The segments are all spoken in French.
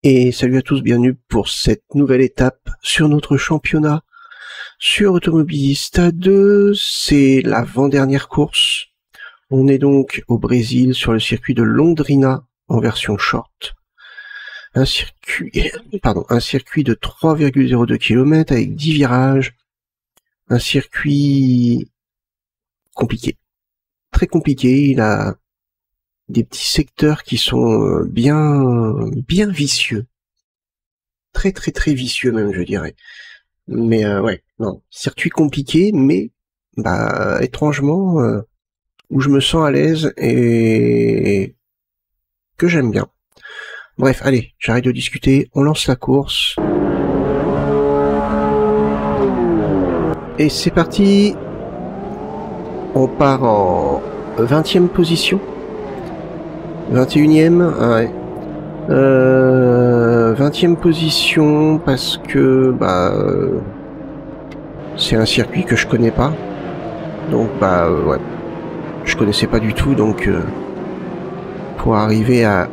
Et salut à tous, bienvenue pour cette nouvelle étape sur notre championnat sur Automobilista 2. C'est l'avant-dernière course. On est donc au Brésil sur le circuit de Londrina en version short. Un circuit de 3,02 km avec 10 virages. Un circuit compliqué. Très compliqué, il a des petits secteurs qui sont bien vicieux. Très vicieux même, je dirais. Mais ouais, non, circuit compliqué, mais étrangement où je me sens à l'aise et que j'aime bien. Bref, allez, j'arrête de discuter, on lance la course. Et c'est parti. On part en 20e position. 21e, ouais. 20e position parce que c'est un circuit que je connais pas. Donc ouais. Je connaissais pas du tout, donc pour arriver à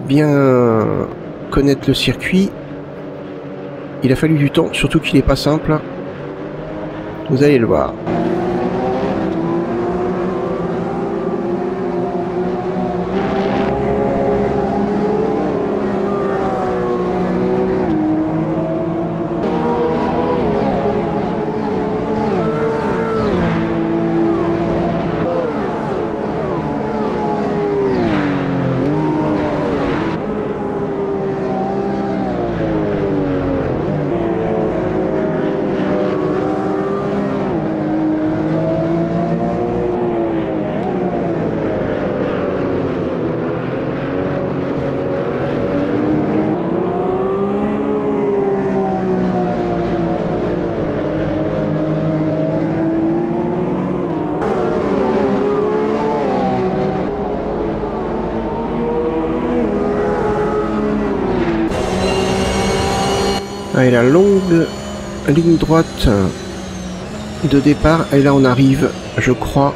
bien connaître le circuit, il a fallu du temps, surtout qu'il est pas simple. Vous allez le voir. Allez, la longue ligne droite de départ, et là on arrive, je crois,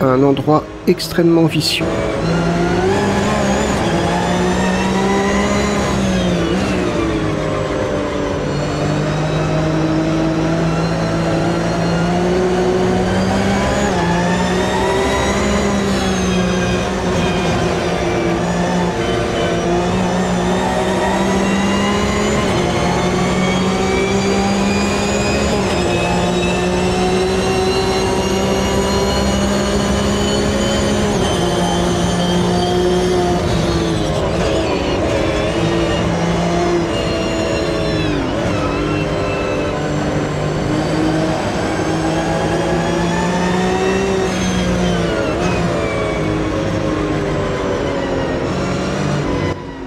à un endroit extrêmement vicieux.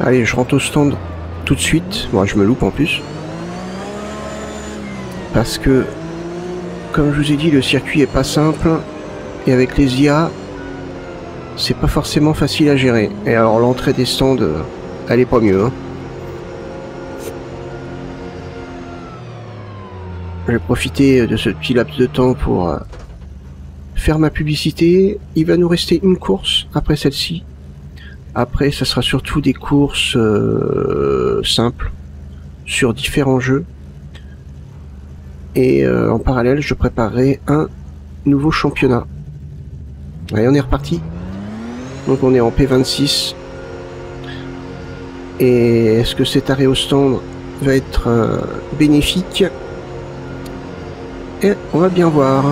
Allez, je rentre au stand tout de suite. Moi, je me loupe en plus. Parce que, comme je vous ai dit, le circuit est pas simple. Et avec les IA, c'est pas forcément facile à gérer. Et alors, l'entrée des stands, elle est pas mieux. Hein. Je vais profiter de ce petit laps de temps pour faire ma publicité. Il va nous rester une course après celle-ci. Après, ça sera surtout des courses simples sur différents jeux. Et en parallèle, je préparerai un nouveau championnat. Allez, on est reparti. Donc on est en P26. Et est-ce que cet arrêt au stand va être bénéfique? Et on va bien voir.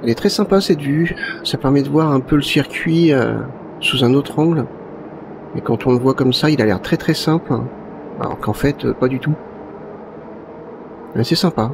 Elle est très sympa cette vue, ça permet de voir un peu le circuit sous un autre angle. Et quand on le voit comme ça, il a l'air très très simple, alors qu'en fait, pas du tout. Mais c'est sympa.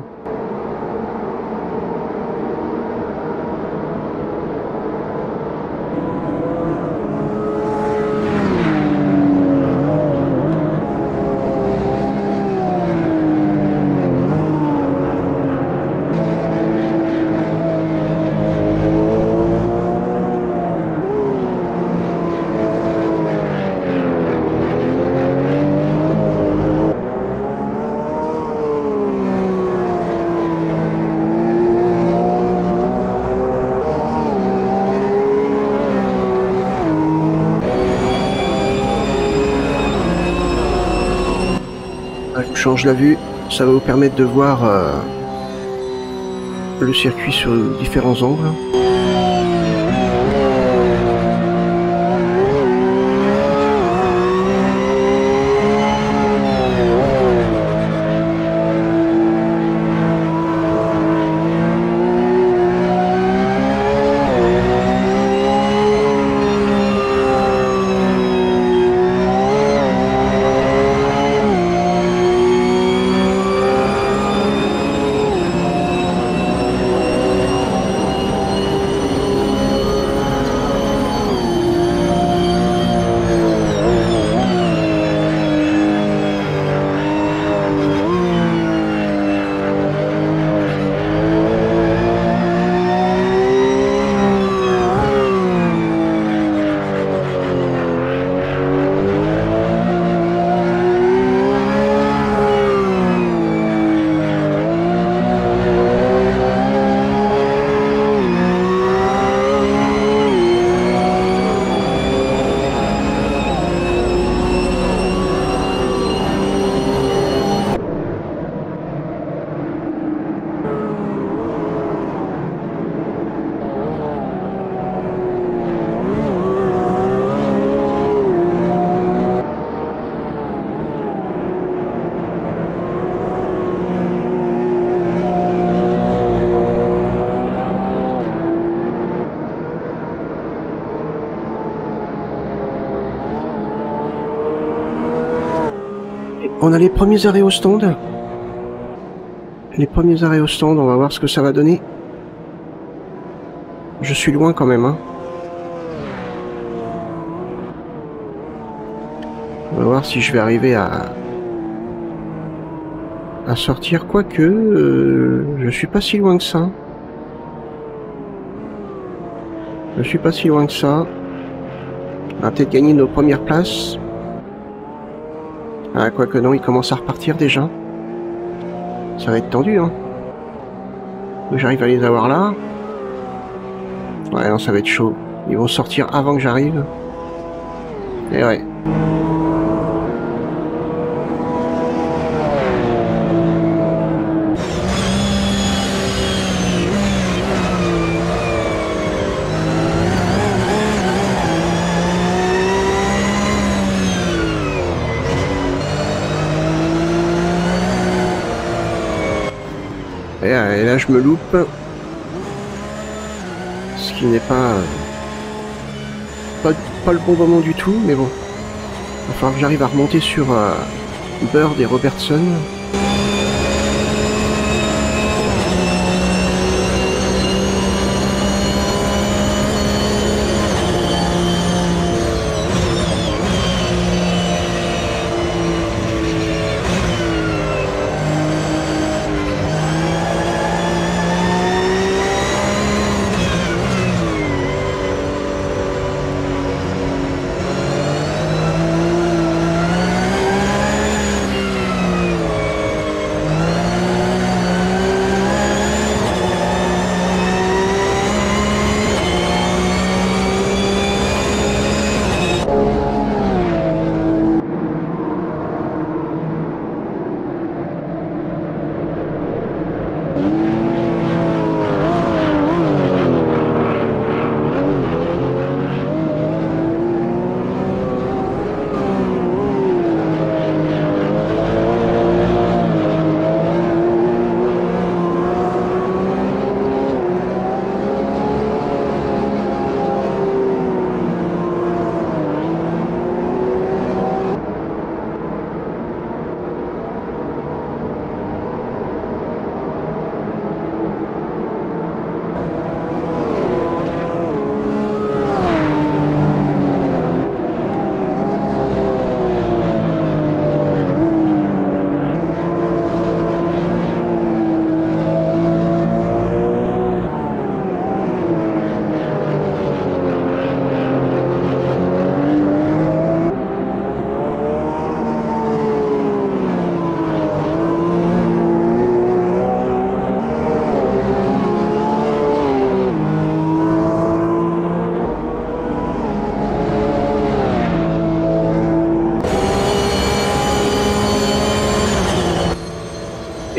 Je vous change la vue, ça va vous permettre de voir le circuit sur différents angles. On a les premiers arrêts au stand. Les premiers arrêts au stand, on va voir ce que ça va donner. Je suis loin quand même, hein. On va voir si je vais arriver à sortir, quoique je suis pas si loin que ça. Je suis pas si loin que ça. On va peut-être gagner nos premières places. Ah, quoique non, il commence à repartir déjà. Ça va être tendu, hein. J'arrive à les avoir là. Ouais, non, ça va être chaud. Ils vont sortir avant que j'arrive. Et ouais. Et là, je me loupe. Ce qui n'est pas le bon moment du tout, mais bon. Il va falloir que j'arrive à remonter sur Bird et Robertson.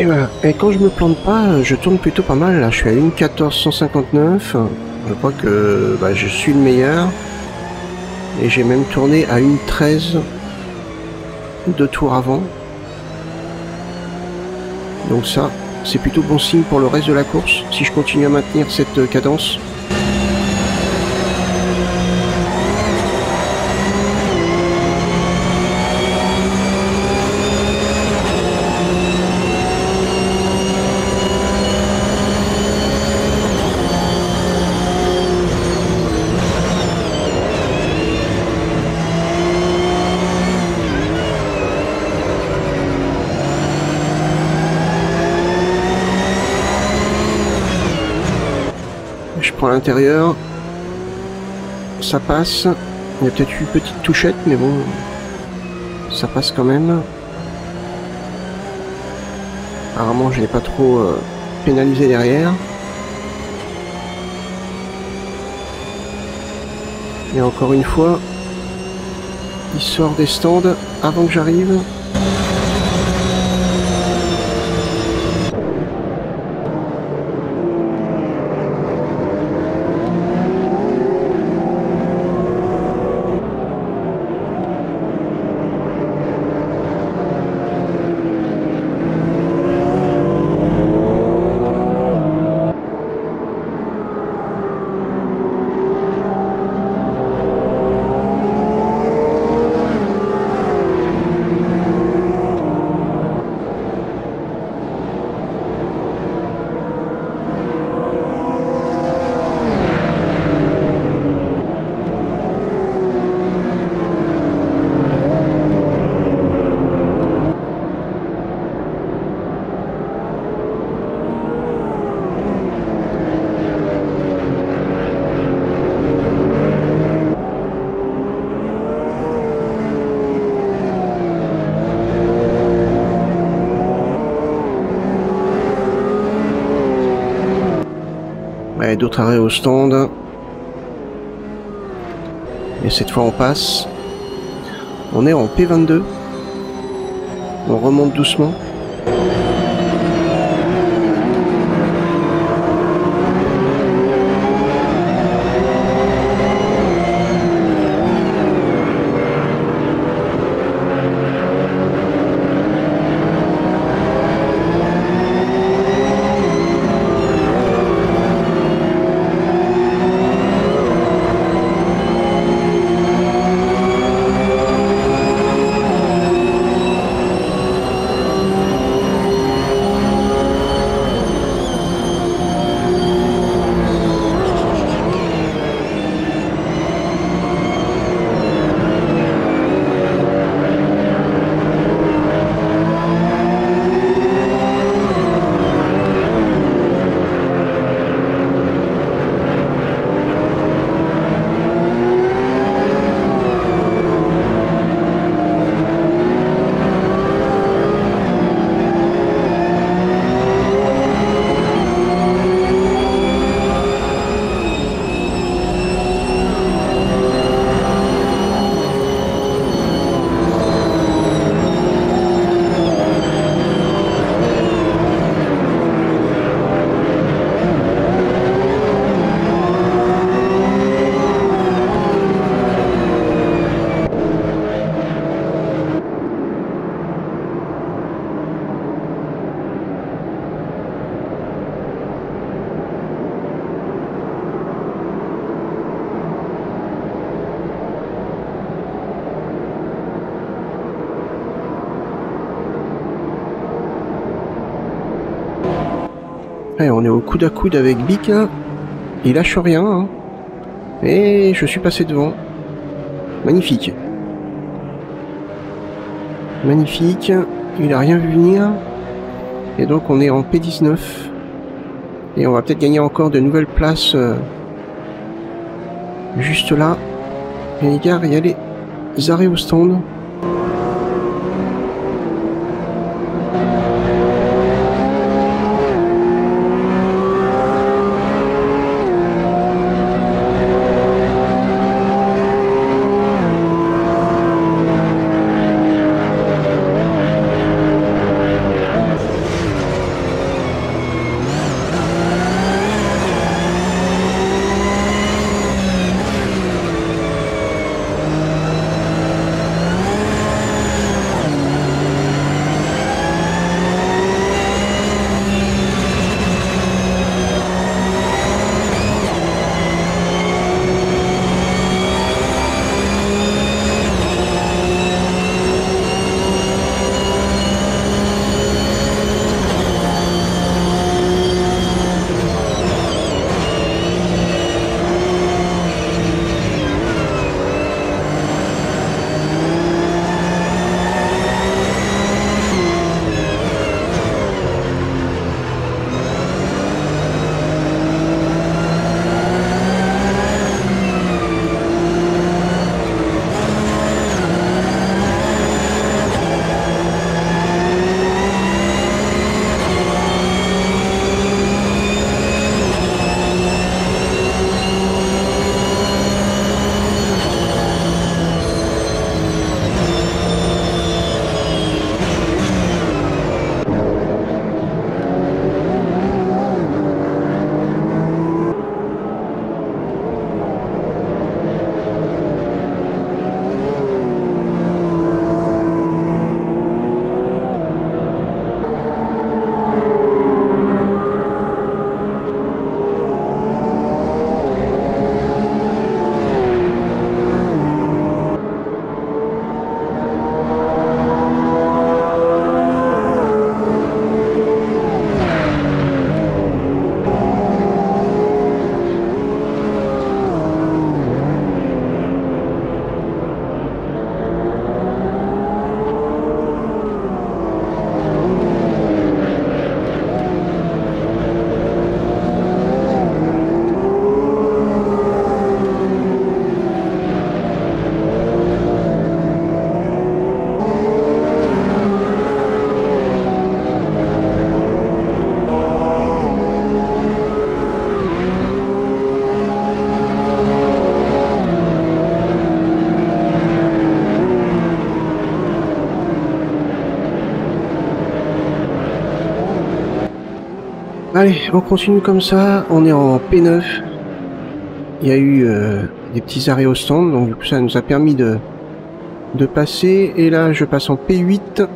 Et voilà. Et quand je me plante pas, je tourne plutôt pas mal. Là, je suis à 1,1459. Je crois que je suis le meilleur. Et j'ai même tourné à 1,13 2 tours avant. Donc ça, c'est plutôt bon signe pour le reste de la course, si je continue à maintenir cette cadence. Je prends l'intérieur, ça passe. Il y a peut-être eu une petite touchette, mais bon, ça passe quand même. Apparemment, je n'ai pas trop pénalisé derrière. Et encore une fois, il sort des stands avant que j'arrive. Ouais, d'autres arrêts au stand. Et cette fois on passe. On est en P22. On remonte doucement. Ouais, on est au coude à coude avec Bic là. Il lâche rien. Hein. Et je suis passé devant. Magnifique. Magnifique. Il a rien vu venir. Et donc on est en P19. Et on va peut-être gagner encore de nouvelles places juste là. Et les gars, il y a les arrêts au stand. Allez, on continue comme ça, on est en P9. Il y a eu des petits arrêts au stand, donc du coup ça nous a permis de passer. Et là, je passe en P8.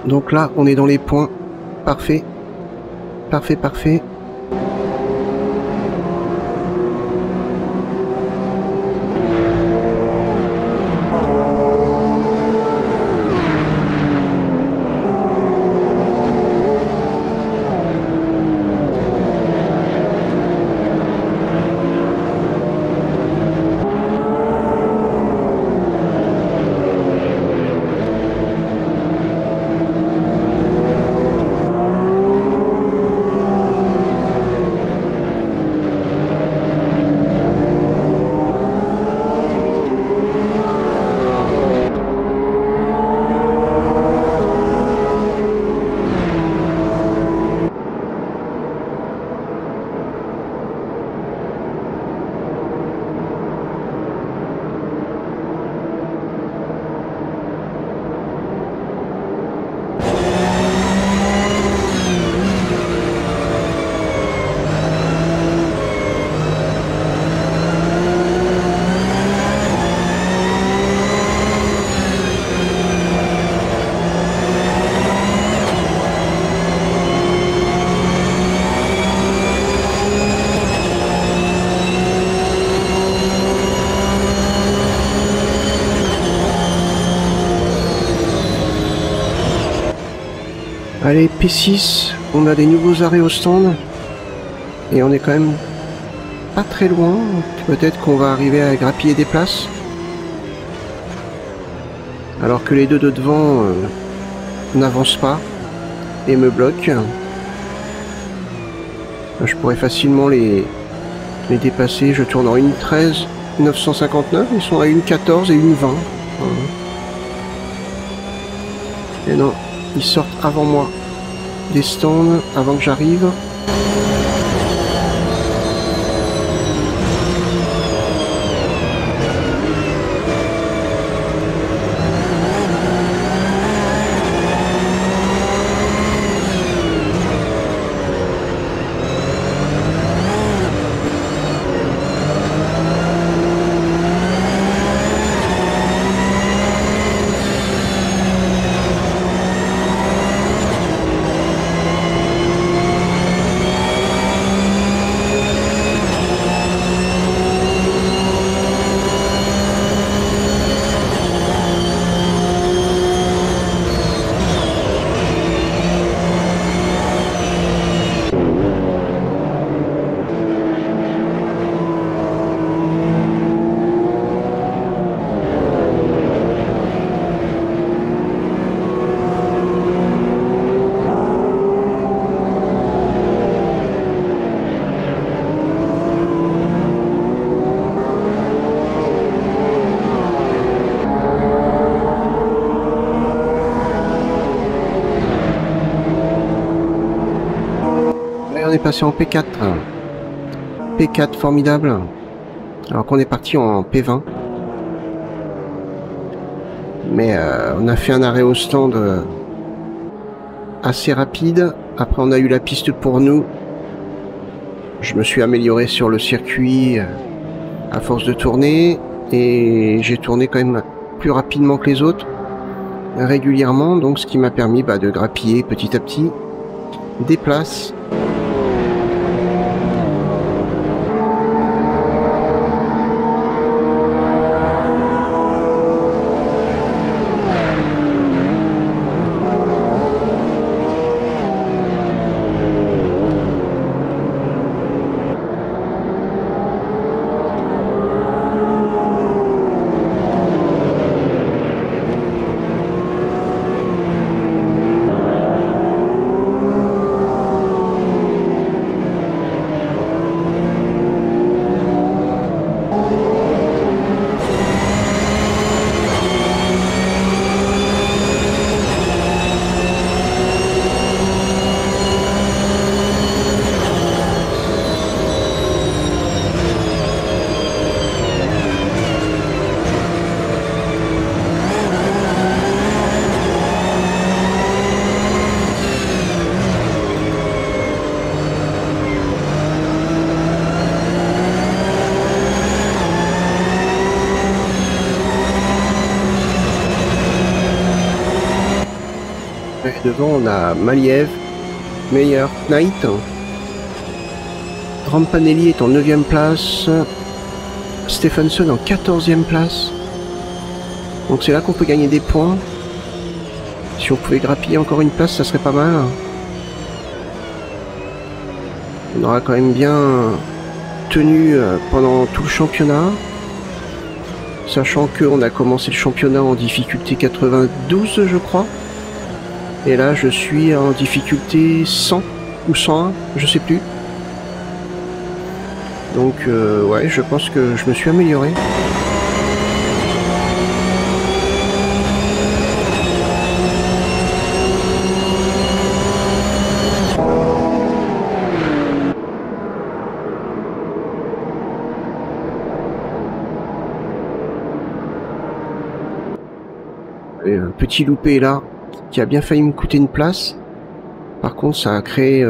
Donc là, on est dans les points. Parfait. Parfait, parfait. Allez, P6, on a des nouveaux arrêts au stand. Et on est quand même pas très loin. Peut-être qu'on va arriver à grappiller des places. Alors que les deux de devant n'avancent pas et me bloquent. Je pourrais facilement les dépasser. Je tourne en 1.13 959. Ils sont à 1.14 et 1.20. Et non. Ils sortent avant moi des stands, avant que j'arrive. On est passé en P4. P4 formidable. Alors qu'on est parti en P20. Mais on a fait un arrêt au stand assez rapide. Après on a eu la piste pour nous. Je me suis amélioré sur le circuit à force de tourner. Et j'ai tourné quand même plus rapidement que les autres. Régulièrement. Donc ce qui m'a permis de grappiller petit à petit des places. Devant, on a Maliev, Meyer, Knight. Rampanelli est en 9e place. Stephenson en 14e place. Donc c'est là qu'on peut gagner des points. Si on pouvait grappiller encore une place, ça serait pas mal. On aura quand même bien tenu pendant tout le championnat. Sachant qu'on a commencé le championnat en difficulté 92, je crois. Et là, je suis en difficulté 100 ou 101, je sais plus. Donc, ouais, je pense que je me suis amélioré. Et un petit loupé là, qui a bien failli me coûter une place. Par contre, ça a créé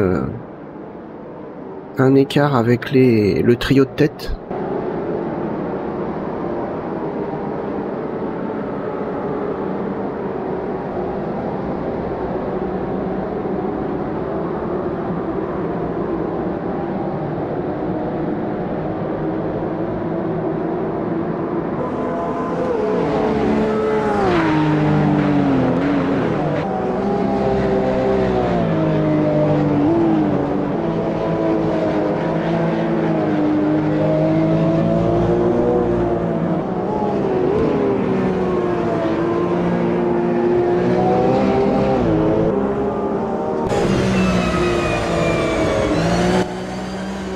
un écart avec le trio de tête.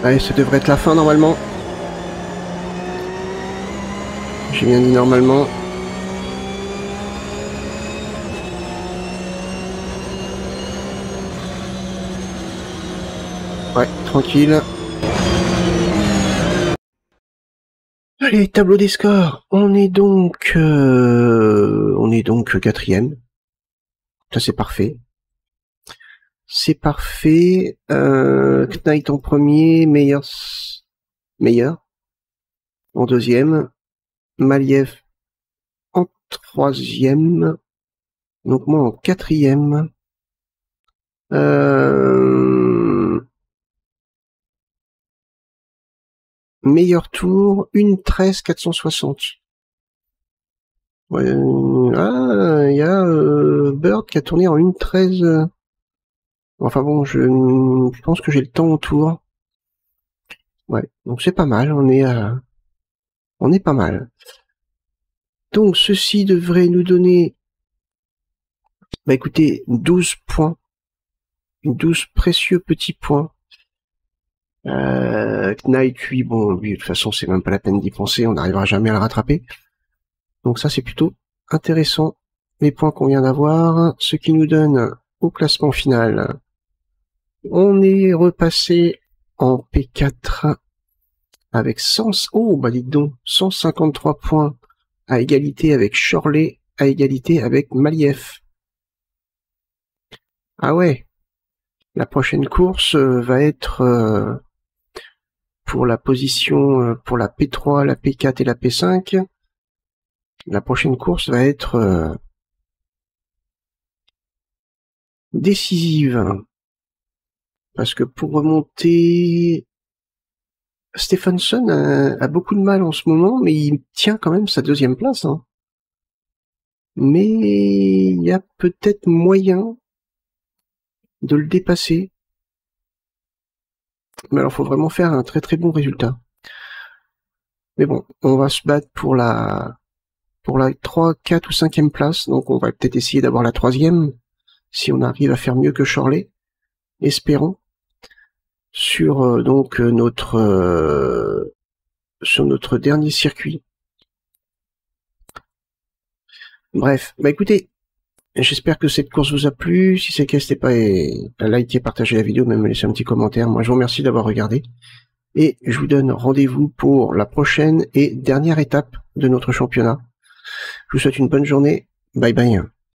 Allez, ça devrait être la fin normalement. J'ai bien dit normalement. Ouais, tranquille. Allez, tableau des scores. On est donc quatrième. Ça c'est parfait. C'est parfait. Knight en premier, Meyer en deuxième, Maliev en troisième, donc moi en quatrième. Meilleur tour, 1:13 460. Ouais, il y a Bird qui a tourné en 1:13. Enfin bon, je pense que j'ai le temps autour. Ouais, donc c'est pas mal, on est pas mal. Donc ceci devrait nous donner, bah écoutez, 12 points. 12 précieux petits points. Knight, lui, bon, lui, de toute façon, c'est même pas la peine d'y penser, on n'arrivera jamais à le rattraper. Donc ça, c'est plutôt intéressant, les points qu'on vient d'avoir, ce qui nous donne au classement final. On est repassé en P4 avec 153 points à égalité avec Chorley, à égalité avec Maliev. Ah ouais, la prochaine course va être pour la position, pour la P3, la P4 et la P5. La prochaine course va être décisive. Parce que pour remonter, Stephenson a beaucoup de mal en ce moment, mais il tient quand même sa deuxième place. Hein. Mais il y a peut-être moyen de le dépasser. Mais alors, faut vraiment faire un très très bon résultat. Mais bon, on va se battre pour la 3, 4 ou 5e place. Donc on va peut-être essayer d'avoir la 3e, si on arrive à faire mieux que Chorley. Espérons. Sur donc sur notre dernier circuit. Bref, bah écoutez, j'espère que cette course vous a plu. Si c'est le cas, n'hésitez pas à liker, partager la vidéo, même laisser un petit commentaire. Moi, je vous remercie d'avoir regardé. Et je vous donne rendez-vous pour la prochaine et dernière étape de notre championnat. Je vous souhaite une bonne journée. Bye bye.